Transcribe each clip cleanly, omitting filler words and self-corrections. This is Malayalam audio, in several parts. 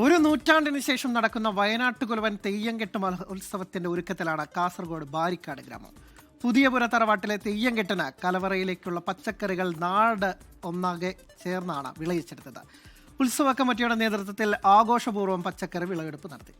ഒരു നൂറ്റാണ്ടിന് ശേഷം നടക്കുന്ന വയനാട്ടുകുലവൻ തെയ്യംകെട്ട് മഹോത്സവത്തിന്റെ ഒരുക്കത്തിലാണ് കാസർഗോഡ് ബാരിക്കാട് ഗ്രാമം. പുതിയപുര തറവാട്ടിലെ തെയ്യംകെട്ടിന് കലവറയിലേക്കുള്ള പച്ചക്കറികൾ നാട് ഒന്നാകെ ചേർന്നാണ് വിളയിച്ചെടുത്തത്. ഉത്സവ കമ്മിറ്റിയുടെ നേതൃത്വത്തിൽ ആഘോഷപൂർവ്വം പച്ചക്കറി വിളവെടുപ്പ് നടത്തി.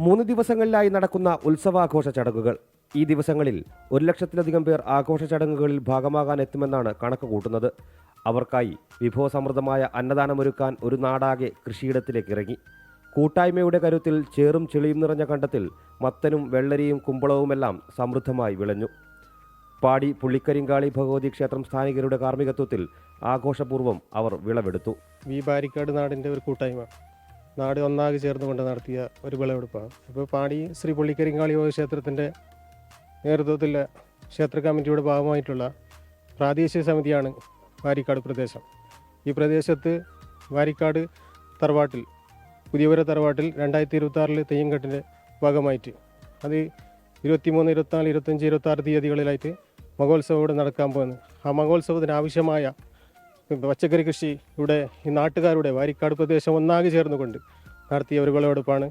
മൂന്ന് ദിവസങ്ങളിലായി നടക്കുന്ന ഉത്സവാഘോഷ ചടങ്ങുകൾ. ഈ ദിവസങ്ങളിൽ 1,00,000-ലധികം പേർ ആഘോഷ ചടങ്ങുകളിൽ ഭാഗമാകാൻ എത്തുമെന്നാണ് കണക്ക് കൂട്ടുന്നത്. അവർക്കായി വിഭവസമൃദ്ധമായ അന്നദാനമൊരുക്കാൻ ഒരു നാടാകെ കൃഷിയിടത്തിലേക്ക് ഇറങ്ങി. കൂട്ടായ്മയുടെ കരുത്തിൽ ചേറും ചെളിയും നിറഞ്ഞ കണ്ടത്തിൽ മത്തനും വെള്ളരിയും കുമ്പളവുമെല്ലാം സമൃദ്ധമായി വിളഞ്ഞു. പാടി പുള്ളിക്കരിങ്കാളി ഭഗവതി ക്ഷേത്രം സ്ഥാനികരുടെ കാർമ്മികത്വത്തിൽ ആഘോഷപൂർവ്വം അവർ വിളവെടുത്തു. ഈ ബാരിക്കാട് നാടിൻ്റെ ഒരു കൂട്ടായ്മ നാട് ഒന്നാകെ ചേർന്നുകൊണ്ട് നടത്തിയ ഒരു വിളവെടുപ്പാണ്. ഇപ്പോൾ പാടി ശ്രീ പുള്ളിക്കരിങ്കാളി ക്ഷേത്രത്തിൻ്റെ നേതൃത്വത്തിൽ ക്ഷേത്ര കമ്മിറ്റിയുടെ ഭാഗമായിട്ടുള്ള പ്രാദേശിക സമിതിയാണ് വാരിക്കാട് പ്രദേശം. ഈ പ്രദേശത്ത് വാരിക്കാട് തറവാട്ടിൽ പുതിയപുര തറവാട്ടിൽ 2026 തെയ്യംകെട്ടിൻ്റെ ഭാഗമായിട്ട് അത് 23, 24, 25, 26 തീയതികളിലായിട്ട് മഹോത്സവം ഇവിടെ നടക്കാൻ പോകുന്നത്. ആ മഹോത്സവത്തിന് ആവശ്യമായ പച്ചക്കറി കൃഷി ഇവിടെ ഈ നാട്ടുകാരുടെ വാരിക്കാട് പ്രദേശം ഒന്നാകെ ചേർന്നുകൊണ്ട് നടത്തിയ ഒരു വിളവെടുപ്പാണ്.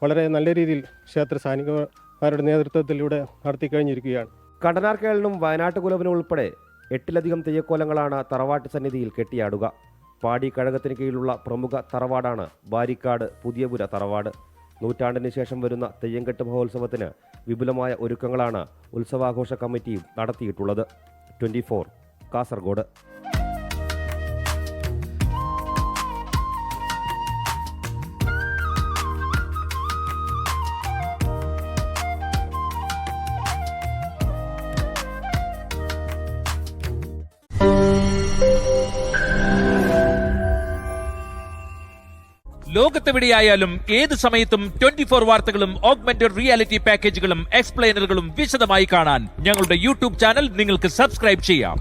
വളരെ നല്ല രീതിയിൽ ക്ഷേത്ര സ്ഥാനികന്മാരുടെ നേതൃത്വത്തിലൂടെ നടത്തിക്കഴിഞ്ഞിരിക്കുകയാണ്. കണ്ടനാർക്കേളിനും വയനാട്ടുകുലവനും ഉൾപ്പെടെ 8-ലധികം തെയ്യക്കോലങ്ങളാണ് തറവാട്ട് സന്നിധിയിൽ കെട്ടിയാടുക. പാടി കഴകത്തിന് കീഴിലുള്ള പ്രമുഖ തറവാടാണ് ബാരിക്കാട് പുതിയപുര തറവാട്. നൂറ്റാണ്ടിന് ശേഷം വരുന്ന തെയ്യംകെട്ട് മഹോത്സവത്തിന് വിപുലമായ ഒരുക്കങ്ങളാണ് ഉത്സവാഘോഷ കമ്മിറ്റിയും നടത്തിയിട്ടുള്ളത്. 24 കാസർഗോഡ്. ലോകത്തെവിടെയായാലും ഏത് സമയത്തും 24 വാർത്തകളും ഓഗ്മെന്റഡ് റിയാലിറ്റി പാക്കേജുകളും എക്സ്പ്ലെയിനറുകളും വിശദമായി കാണാൻ ഞങ്ങളുടെ യൂട്യൂബ് ചാനൽ നിങ്ങൾക്ക് സബ്സ്ക്രൈബ് ചെയ്യാം.